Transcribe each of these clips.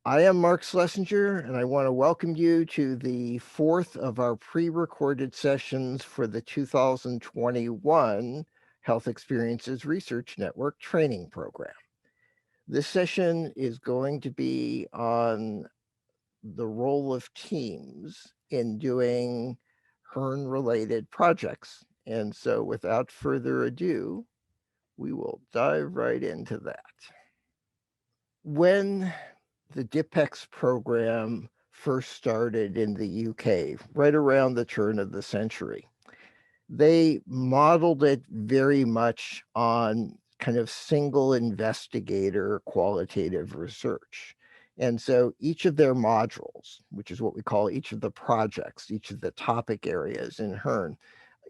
I am Mark Schlesinger, and I want to welcome you to the fourth of our pre-recorded sessions for the 2021 Health Experiences Research Network training program. This session is going to be on the role of teams in doing HERN-related projects. And so without further ado, we will dive right into that. When the DIPEX program first started in the UK, right around the turn of the century, they modeled it very much on kind of single investigator qualitative research. And so each of their modules, which is what we call each of the projects, each of the topic areas in HERN,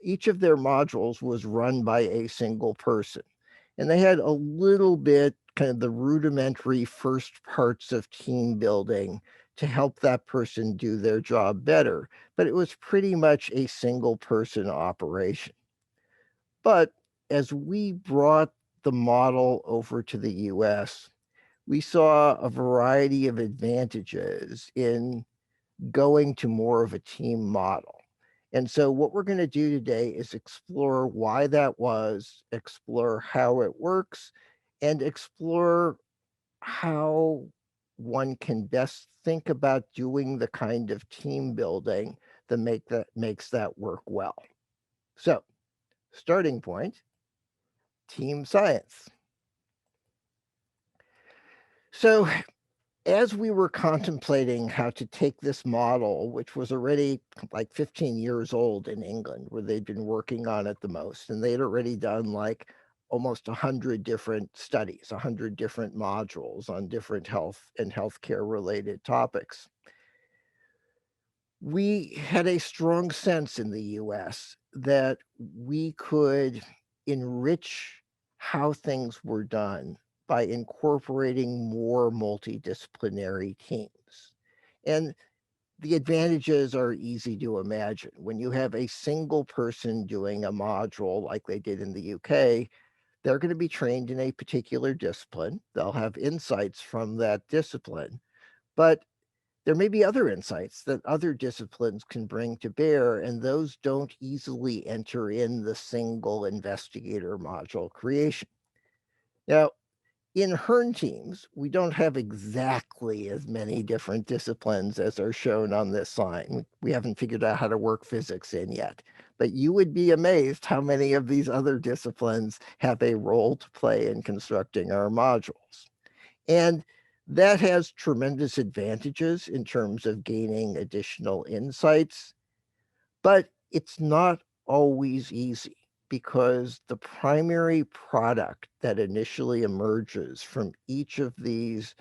each of their modules was run by a single person. And they had a little bit kind of the rudimentary first parts of team building to help that person do their job better. But it was pretty much a single person operation. But as we brought the model over to the US, we saw a variety of advantages in going to more of a team model. And so what we're going to do today is explore why that was, explore how it works, and explore how one can best think about doing the kind of team building that makes that work well. So, starting point, team science. So, as we were contemplating how to take this model, which was already like 15 years old in England, where they'd been working on it the most, and they'd already done like almost 100 different studies, 100 different modules on different health and healthcare related topics. We had a strong sense in the US that we could enrich how things were done by incorporating more multidisciplinary teams. And the advantages are easy to imagine. When you have a single person doing a module like they did in the UK, they're going to be trained in a particular discipline. They'll have insights from that discipline. But there may be other insights that other disciplines can bring to bear, and those don't easily enter in the single investigator module creation. Now, in HERN teams, we don't have exactly as many different disciplines as are shown on this sign. We haven't figured out how to work physics in yet, but you would be amazed how many of these other disciplines have a role to play in constructing our modules. And that has tremendous advantages in terms of gaining additional insights, but it's not always easy because the primary product that initially emerges from each of these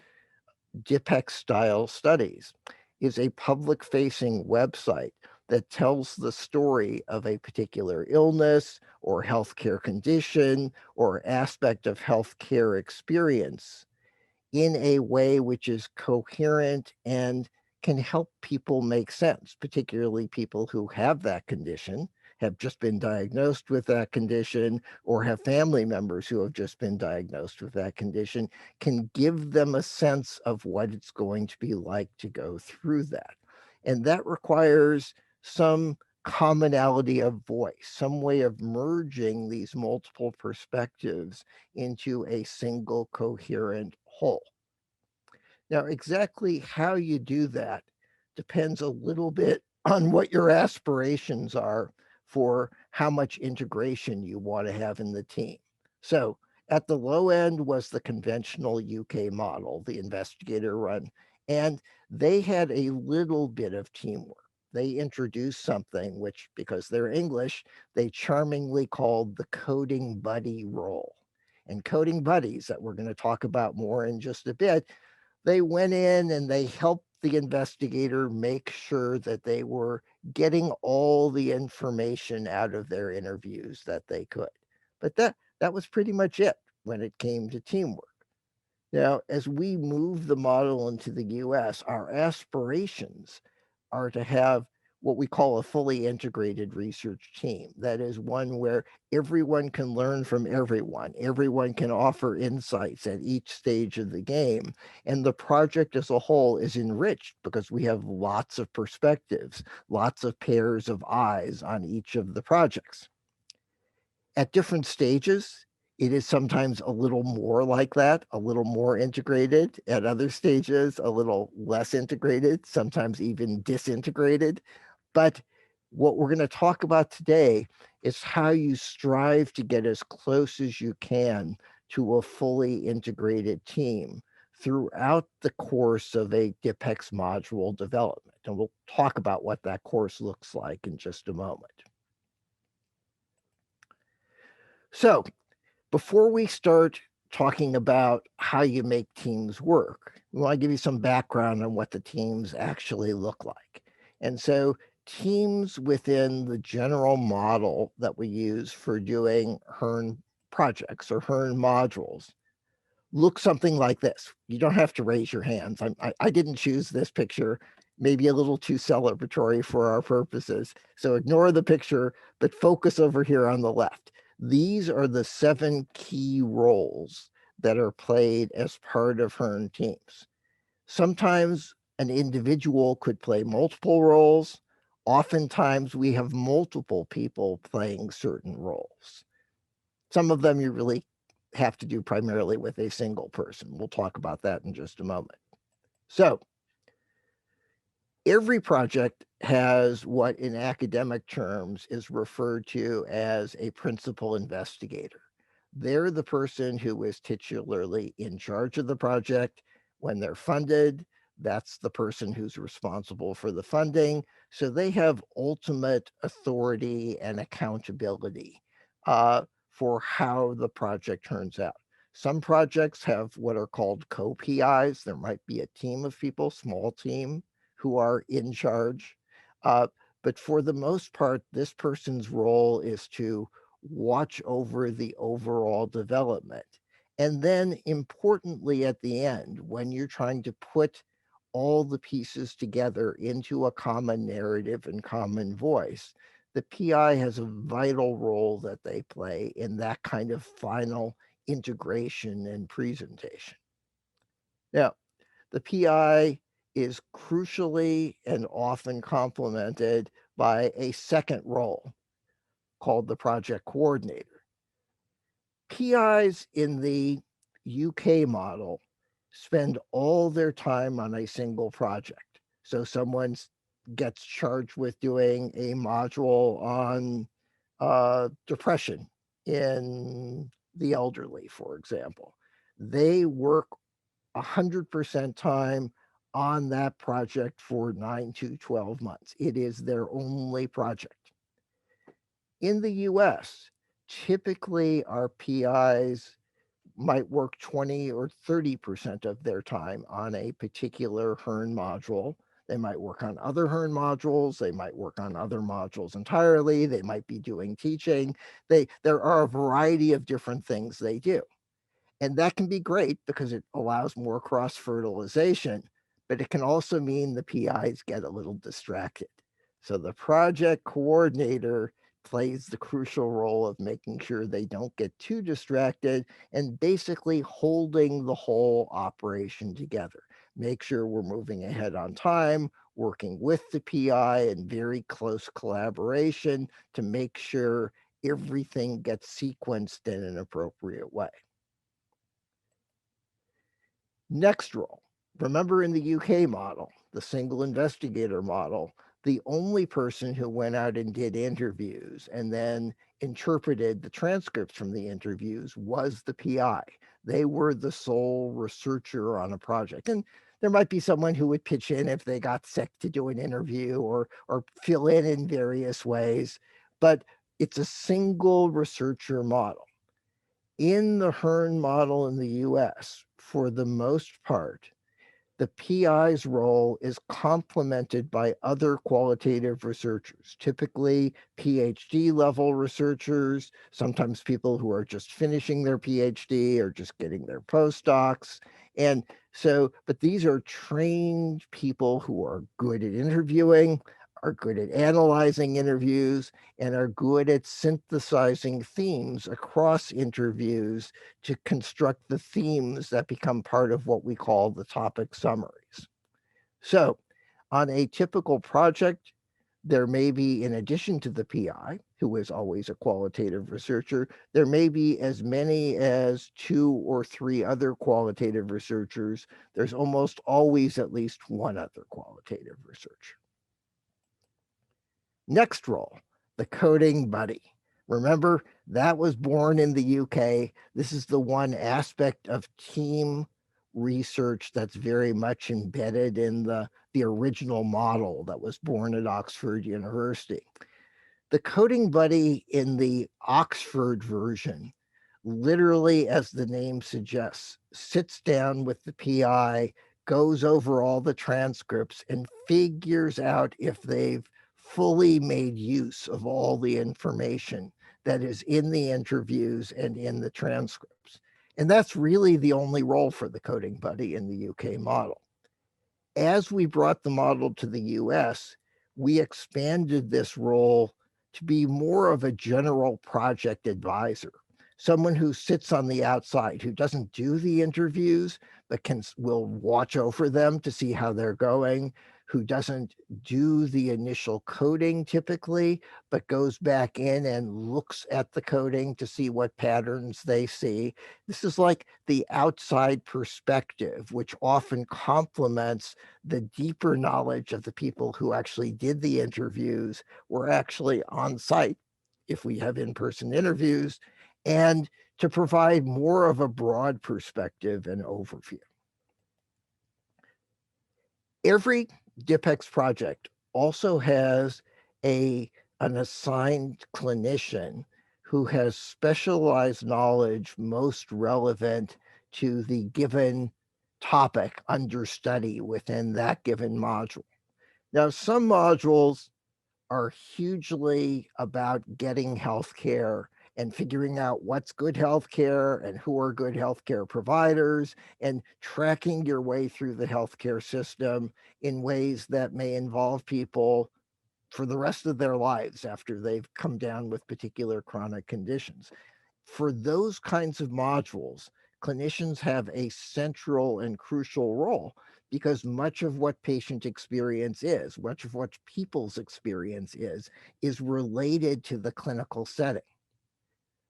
DIPEX style studies is a public facing website that tells the story of a particular illness or healthcare condition or aspect of healthcare experience in a way which is coherent and can help people make sense, particularly people who have that condition, have just been diagnosed with that condition, or have family members who have just been diagnosed with that condition, can give them a sense of what it's going to be like to go through that. And that requires some commonality of voice, some way of merging these multiple perspectives into a single coherent whole. Now, exactly how you do that depends a little bit on what your aspirations are for how much integration you want to have in the team. So, at the low end was the conventional UK model, the investigator run, and they had a little bit of teamwork. They introduced something which, because they're English, they charmingly called the coding buddy role. And coding buddies, that we're going to talk about more in just a bit, they went in and they helped the investigator make sure that they were getting all the information out of their interviews that they could. But that was pretty much it when it came to teamwork. Now, as we move the model into the US, our aspirations are to have what we call a fully integrated research team. That is one where everyone can learn from everyone. Everyone can offer insights at each stage of the game. And the project as a whole is enriched because we have lots of perspectives, lots of pairs of eyes on each of the projects. At different stages, it is sometimes a little more like that, a little more integrated. At other stages, a little less integrated, sometimes even disintegrated. But what we're going to talk about today is how you strive to get as close as you can to a fully integrated team throughout the course of a DIPEX module development. And we'll talk about what that course looks like in just a moment. So before we start talking about how you make teams work, we want to give you some background on what the teams actually look like. And so teams within the general model that we use for doing Hearn projects or Hearn modules look something like this. You don't have to raise your hands. I didn't choose this picture, maybe a little too celebratory for our purposes. So ignore the picture, but focus over here on the left. These are the 7 key roles that are played as part of Hearn teams. Sometimes an individual could play multiple roles. Oftentimes we have multiple people playing certain roles. Some of them you really have to do primarily with a single person. We'll talk about that in just a moment. So every project has what in academic terms is referred to as a principal investigator. They're the person who is titularly in charge of the project. When they're funded, that's the person who's responsible for the funding. So they have ultimate authority and accountability for how the project turns out. Some projects have what are called co-PIs. There might be a team of people, small team, who are in charge. Uh, but for the most part, this person's role is to watch over the overall development. And then importantly at the end, when you're trying to put all the pieces together into a common narrative and common voice, the PI has a vital role that they play in that kind of final integration and presentation. Now, the PI is crucially and often complemented by a second role called the project coordinator. PIs in the UK model spend all their time on a single project. So someone gets charged with doing a module on depression in the elderly, for example. They work 100% time on that project for 9 to 12 months. It is their only project. In the US, typically our PIs might work 20 or 30% of their time on a particular Hearn module. They might work on other Hearn modules. They might work on other modules entirely. They might be doing teaching. There are a variety of different things they do. And that can be great because it allows more cross fertilization, but it can also mean the PIs get a little distracted. So the project coordinator plays the crucial role of making sure they don't get too distracted and basically holding the whole operation together. Make sure we're moving ahead on time, working with the PI in very close collaboration to make sure everything gets sequenced in an appropriate way. Next role. Remember in the UK model, the single investigator model, the only person who went out and did interviews and then interpreted the transcripts from the interviews was the PI. They were the sole researcher on a project. And there might be someone who would pitch in if they got sick to do an interview or fill in various ways, but it's a single researcher model. In the Hearn model in the US, for the most part, the PI's role is complemented by other qualitative researchers, typically PhD level researchers, sometimes people who are just finishing their PhD or just getting their postdocs. And so, but these are trained people who are good at interviewing, are good at analyzing interviews, and are good at synthesizing themes across interviews to construct the themes that become part of what we call the topic summaries. So, on a typical project, there may be, in addition to the PI, who is always a qualitative researcher, there may be as many as 2 or 3 other qualitative researchers. There's almost always at least one other qualitative researcher. Next role, the coding buddy. Remember, that was born in the UK. This is the one aspect of team research that's very much embedded in the original model that was born at Oxford University. The coding buddy in the Oxford version, literally, as the name suggests, sits down with the PI, goes over all the transcripts, and figures out if they've fully made use of all the information that is in the interviews and in the transcripts. And that's really the only role for the coding buddy in the UK model. As we brought the model to the US, we expanded this role to be more of a general project advisor, someone who sits on the outside, who doesn't do the interviews, but will watch over them to see how they're going, who doesn't do the initial coding typically, but goes back in and looks at the coding to see what patterns they see. This is like the outside perspective, which often complements the deeper knowledge of the people who actually did the interviews, were actually on site if we have in-person interviews, and to provide more of a broad perspective and overview. Every DIPEX project also has an assigned clinician who has specialized knowledge most relevant to the given topic under study within that given module. Now, some modules are hugely about getting healthcare and figuring out what's good healthcare and who are good healthcare providers and tracking your way through the healthcare system in ways that may involve people for the rest of their lives after they've come down with particular chronic conditions. For those kinds of modules, clinicians have a central and crucial role because much of what patient experience is, much of what people's experience is related to the clinical setting.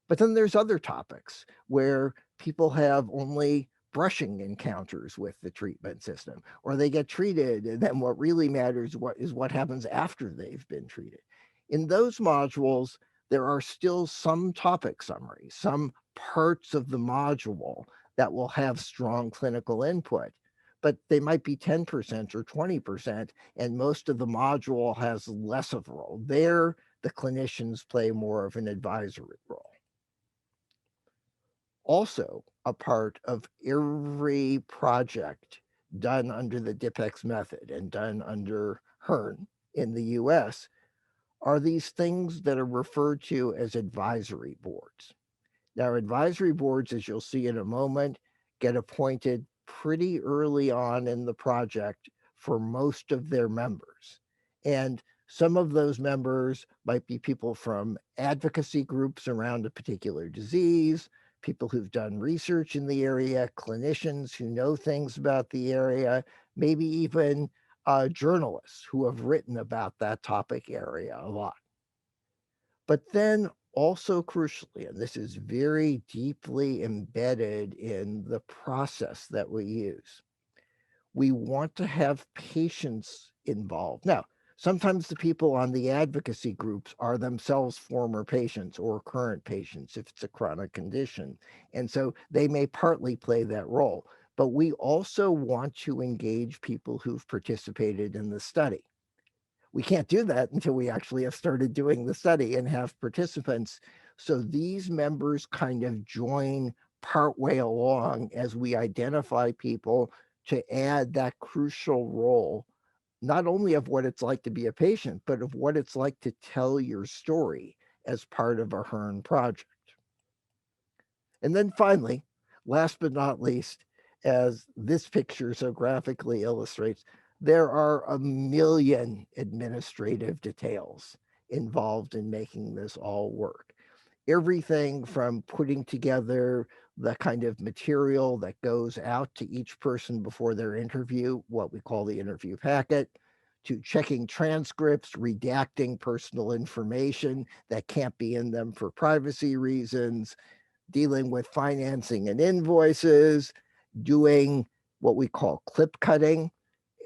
But then there's other topics where people have only brushing encounters with the treatment system, or they get treated, and then what really matters is what happens after they've been treated. In those modules, there are still some topic summaries, some parts of the module that will have strong clinical input, but they might be 10% or 20%, and most of the module has less of a role. There, the clinicians play more of an advisory role. Also, a part of every project done under the DIPEX method and done under Hearn in the US are these things that are referred to as advisory boards. Now, advisory boards, as you'll see in a moment, get appointed pretty early on in the project for most of their members. And some of those members might be people from advocacy groups around a particular disease, people who've done research in the area, clinicians who know things about the area, maybe even journalists who have written about that topic area a lot. But then also crucially, and this is very deeply embedded in the process that we use, we want to have patients involved. Now, sometimes the people on the advocacy groups are themselves former patients or current patients if it's a chronic condition. And so they may partly play that role. But we also want to engage people who've participated in the study. We can't do that until we actually have started doing the study and have participants. So these members kind of join partway along as we identify people to add that crucial role, not only of what it's like to be a patient, but of what it's like to tell your story as part of a Hearn project. And then finally, last but not least, as this picture so graphically illustrates, there are a million administrative details involved in making this all work. Everything from putting together the kind of material that goes out to each person before their interview, what we call the interview packet, to checking transcripts, redacting personal information that can't be in them for privacy reasons, dealing with financing and invoices, doing what we call clip cutting.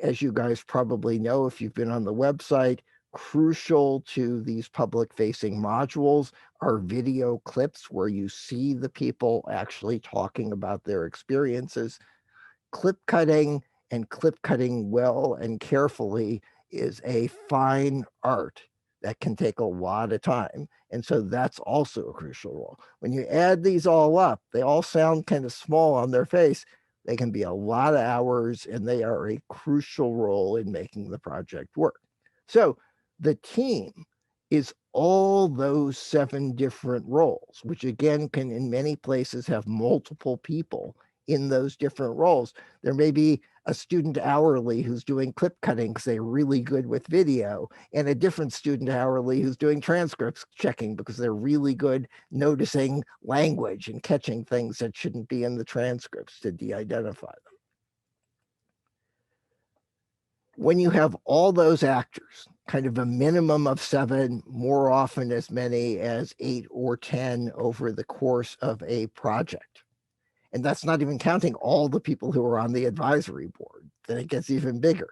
As you guys probably know, if you've been on the website, crucial to these public facing modules are video clips where you see the people actually talking about their experiences. Clip cutting and clip cutting well and carefully is a fine art that can take a lot of time. And so that's also a crucial role. When you add these all up, they all sound kind of small on their face. They can be a lot of hours and they are a crucial role in making the project work. So the team is all those 7 different roles, which again can in many places have multiple people in those different roles. There may be a student hourly who's doing clip cutting because they're really good with video, and a different student hourly who's doing transcripts checking because they're really good noticing language and catching things that shouldn't be in the transcripts to de-identify them. When you have all those actors, kind of a minimum of 7, more often as many as 8 or 10 over the course of a project, and that's not even counting all the people who are on the advisory board, then it gets even bigger.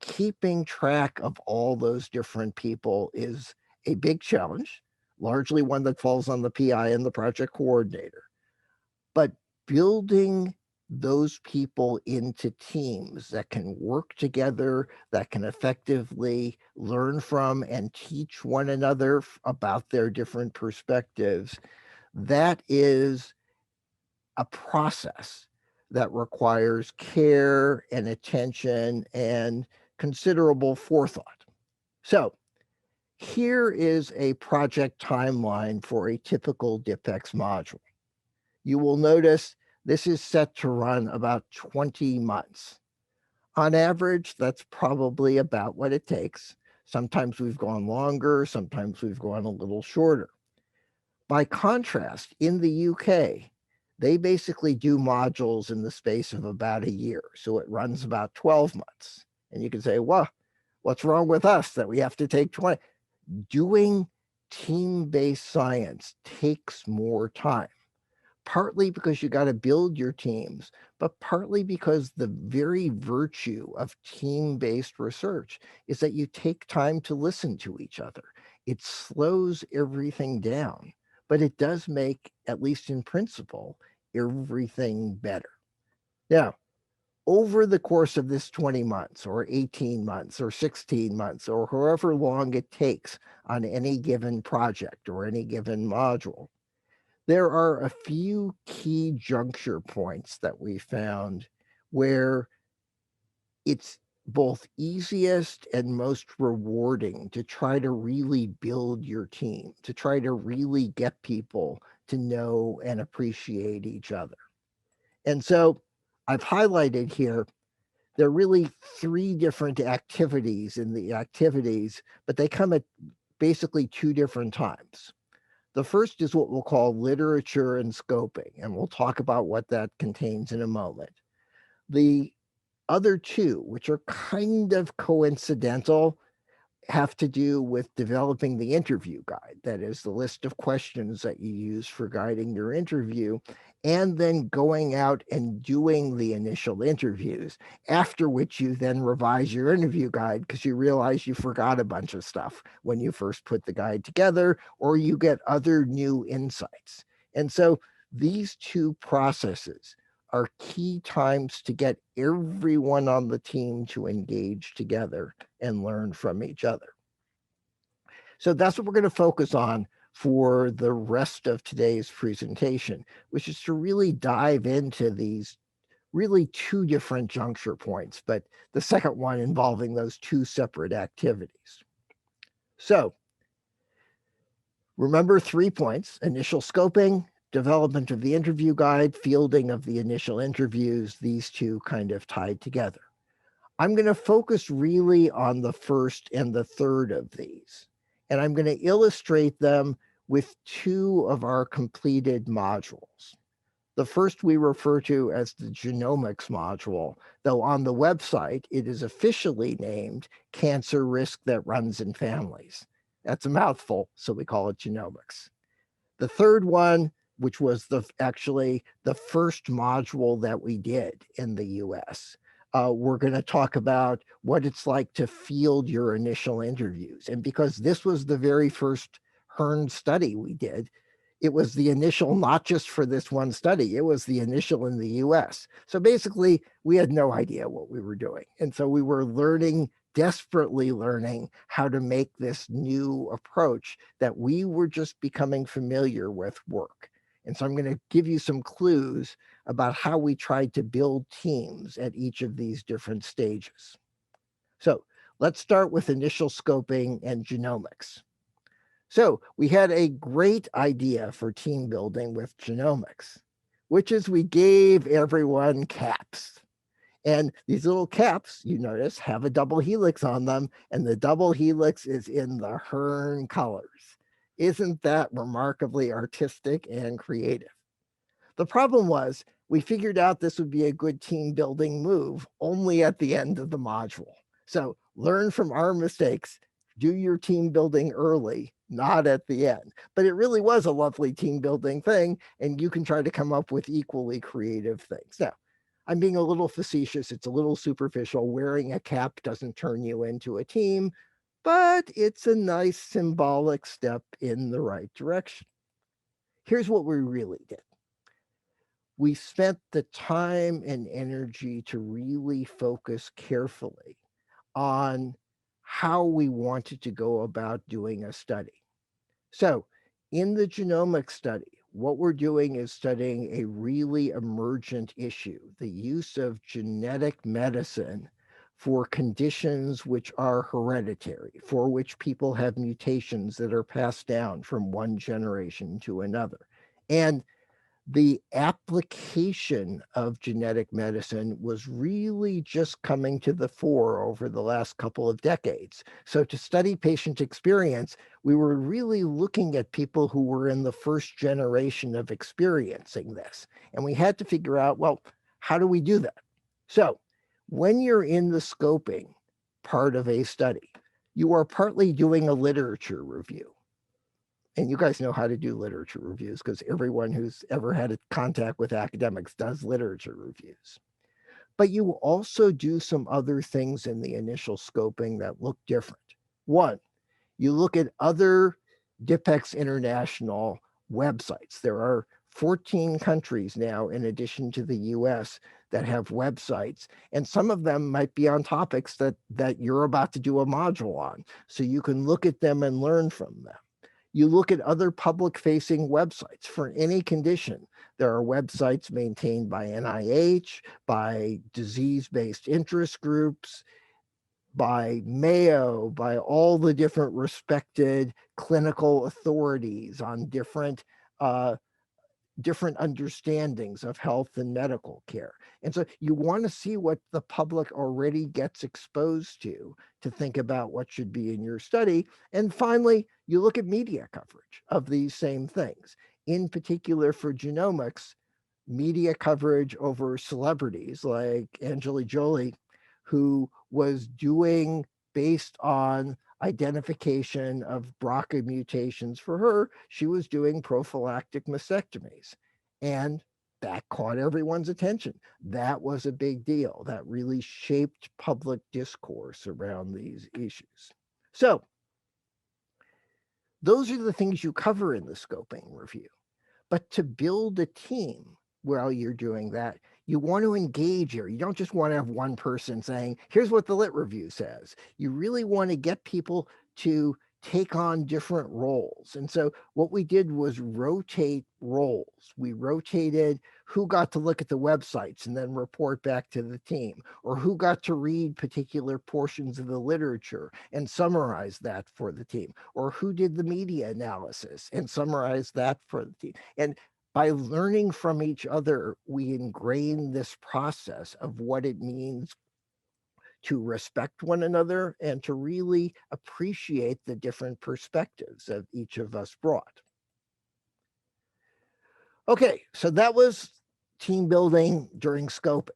Keeping track of all those different people is a big challenge, largely one that falls on the PI and the project coordinator. But building those people into teams that can work together, that can effectively learn from and teach one another about their different perspectives, that is a process that requires care and attention and considerable forethought. So here is a project timeline for a typical DIPEX module. You will notice this is set to run about 20 months. On average, that's probably about what it takes. Sometimes we've gone longer, sometimes we've gone a little shorter. By contrast, in the UK, they basically do modules in the space of about a year. So it runs about 12 months. And you can say, well, what's wrong with us that we have to take 20? Doing team-based science takes more time, partly because you got to build your teams, but partly because the very virtue of team-based research is that you take time to listen to each other. It slows everything down, but it does make, at least in principle, everything better. Now, over the course of this 20 months or 18 months or 16 months or however long it takes on any given project or any given module, there are a few key juncture points that we found where it's both easiest and most rewarding to try to really build your team, to try to really get people to know and appreciate each other. And so I've highlighted here, there are really 3 different activities in the activities, but they come at basically 2 different times. The first is what we'll call literature and scoping, and we'll talk about what that contains in a moment. The other 2, which are kind of coincidental, have to do with developing the interview guide. That is the list of questions that you use for guiding your interview, and then going out and doing the initial interviews, after which you then revise your interview guide because you realize you forgot a bunch of stuff when you first put the guide together, or you get other new insights. And so these 2 processes are key times to get everyone on the team to engage together and learn from each other. So that's what we're going to focus on for the rest of today's presentation, which is to really dive into these really 2 different juncture points, but the second one involving those 2 separate activities. So remember 3 points: initial scoping, development of the interview guide, fielding of the initial interviews, these 2 kind of tied together. I'm going to focus really on the first and the third of these, and I'm going to illustrate them with two of our completed modules. The first we refer to as the genomics module, though on the website it is officially named Cancer Risk That Runs in Families. That's a mouthful, so we call it genomics. The third one, which was actually the first module that we did in the US, we're going to talk about what it's like to field your initial interviews. And because this was the very first HERN study we did, it was the initial, not just for this one study, it was the initial in the US. So basically, we had no idea what we were doing. And so we were desperately learning how to make this new approach that we were just becoming familiar with work. And so I'm going to give you some clues about how we tried to build teams at each of these different stages. So let's start with initial scoping and genomics. So we had a great idea for team building with genomics, which is we gave everyone caps. And these little caps, you notice, have a double helix on them, and the double helix is in the HERN colors. Isn't that remarkably artistic and creative? The problem was we figured out this would be a good team building move only at the end of the module. So learn from our mistakes, do your team building early, not at the end. But it really was a lovely team building thing, and you can try to come up with equally creative things. Now, I'm being a little facetious. It's a little superficial. Wearing a cap doesn't turn you into a team, but it's a nice symbolic step in the right direction. Here's what we really did. We spent the time and energy to really focus carefully on how we wanted to go about doing a study. So in the genomic study, what we're doing is studying a really emergent issue, the use of genetic medicine for conditions which are hereditary, for which people have mutations that are passed down from one generation to another. And the application of genetic medicine was really just coming to the fore over the last couple of decades. So to study patient experience, we were really looking at people who were in the first generation of experiencing this. And we had to figure out, well, how do we do that? So when you're in the scoping part of a study, you are partly doing a literature review. And you guys know how to do literature reviews because everyone who's ever had a contact with academics does literature reviews. But you also do some other things in the initial scoping that look different. One, you look at other DIPEX International websites. There are 14 countries now, in addition to the US, that have websites, and some of them might be on topics that you're about to do a module on. So you can look at them and learn from them. You look at other public-facing websites for any condition. There are websites maintained by NIH, by disease-based interest groups, by Mayo, by all the different respected clinical authorities on different understandings of health and medical care. And so you want to see what the public already gets exposed to think about what should be in your study. And finally, you look at media coverage of these same things. In particular for genomics, media coverage over celebrities like Angela Jolie, who was doing based on identification of BRCA mutations for her, she was doing prophylactic mastectomies. And that caught everyone's attention. That was a big deal. That really shaped public discourse around these issues. So those are the things you cover in the scoping review. But to build a team while you're doing that, you want to engage here. You don't just want to have one person saying, here's what the lit review says. You really want to get people to take on different roles. And so what we did was rotate roles. We rotated who got to look at the websites and then report back to the team, or who got to read particular portions of the literature and summarize that for the team, or who did the media analysis and summarize that for the team. And by learning from each other, we ingrain this process of what it means to respect one another, and to really appreciate the different perspectives that each of us brought. Okay, so that was team building during scoping.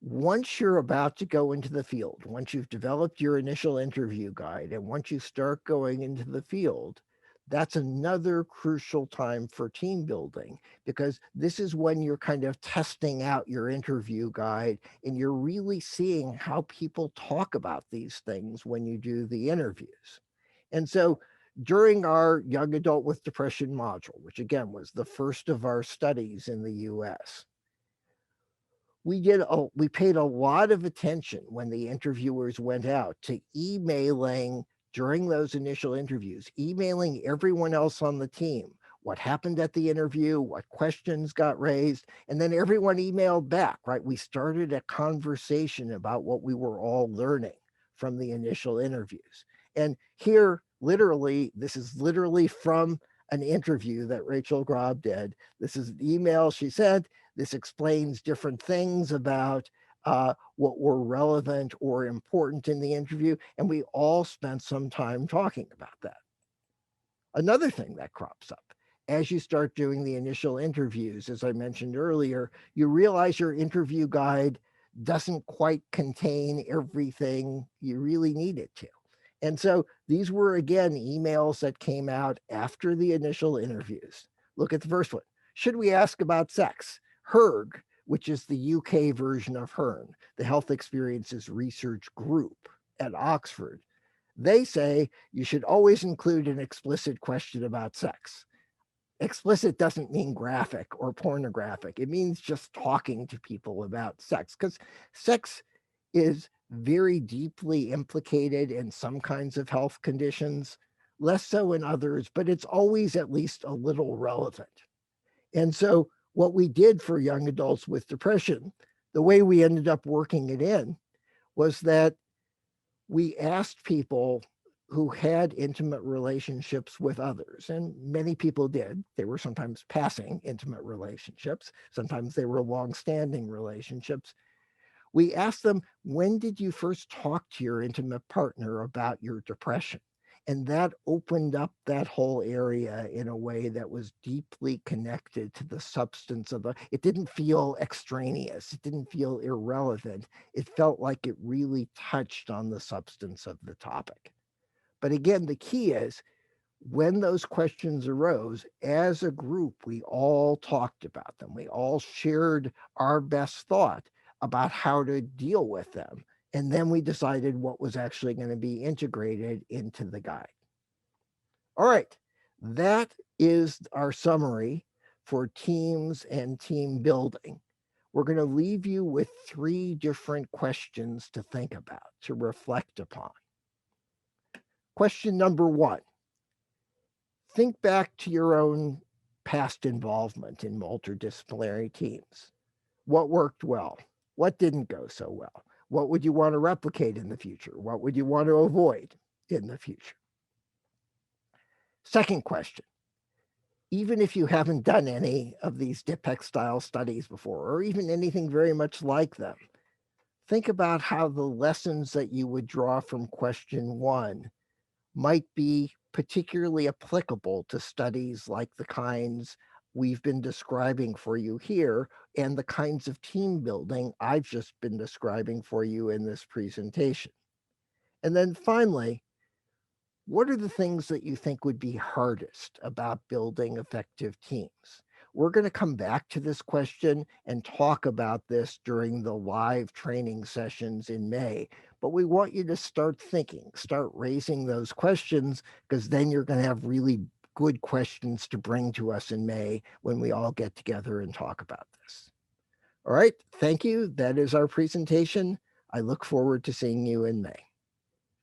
Once you're about to go into the field, once you've developed your initial interview guide, and once you start going into the field, that's another crucial time for team building, because this is when you're kind of testing out your interview guide and you're really seeing how people talk about these things when you do the interviews. And so during our young adult with depression module, which again was the first of our studies in the US, we paid a lot of attention when the interviewers went out to emailing during those initial interviews, emailing everyone else on the team what happened at the interview, what questions got raised, and then everyone emailed back, right? We started a conversation about what we were all learning from the initial interviews. And here, literally, this is literally from an interview that Rachel Grob did. This is an email she sent. This explains different things about what were relevant or important in the interview, and we all spent some time talking about that. Another thing that crops up as you start doing the initial interviews, as I mentioned earlier, you realize your interview guide doesn't quite contain everything you really need it to. And so these were, again, emails that came out after the initial interviews. Look at the first one. Should we ask about sex? HERG, which is the UK version of HERN, the Health Experiences Research Group at Oxford, they say you should always include an explicit question about sex. Explicit doesn't mean graphic or pornographic. It means just talking to people about sex, because sex is very deeply implicated in some kinds of health conditions, less so in others, but it's always at least a little relevant. And so what we did for young adults with depression, the way we ended up working it in was that we asked people who had intimate relationships with others, and many people did. They were sometimes passing intimate relationships, sometimes they were long-standing relationships. We asked them, when did you first talk to your intimate partner about your depression? And that opened up that whole area in a way that was deeply connected to the substance of it didn't feel extraneous. It didn't feel irrelevant. It felt like it really touched on the substance of the topic. But again, the key is when those questions arose, as a group, we all talked about them. We all shared our best thought about how to deal with them. And then we decided what was actually going to be integrated into the guide. All right, that is our summary for teams and team building. We're going to leave you with 3 different questions to think about, to reflect upon. Question number 1. Think back to your own past involvement in multidisciplinary teams. What worked well? What didn't go so well? What would you want to replicate in the future? What would you want to avoid in the future? Second question. Even if you haven't done any of these DIPEC style studies before, or even anything very much like them, think about how the lessons that you would draw from question 1 might be particularly applicable to studies like the kinds we've been describing for you here and the kinds of team building I've just been describing for you in this presentation. And then finally, what are the things that you think would be hardest about building effective teams? We're going to come back to this question and talk about this during the live training sessions in May. But we want you to start thinking, start raising those questions, because then you're going to have really good questions to bring to us in May when we all get together and talk about this. All right, thank you. That is our presentation. I look forward to seeing you in May.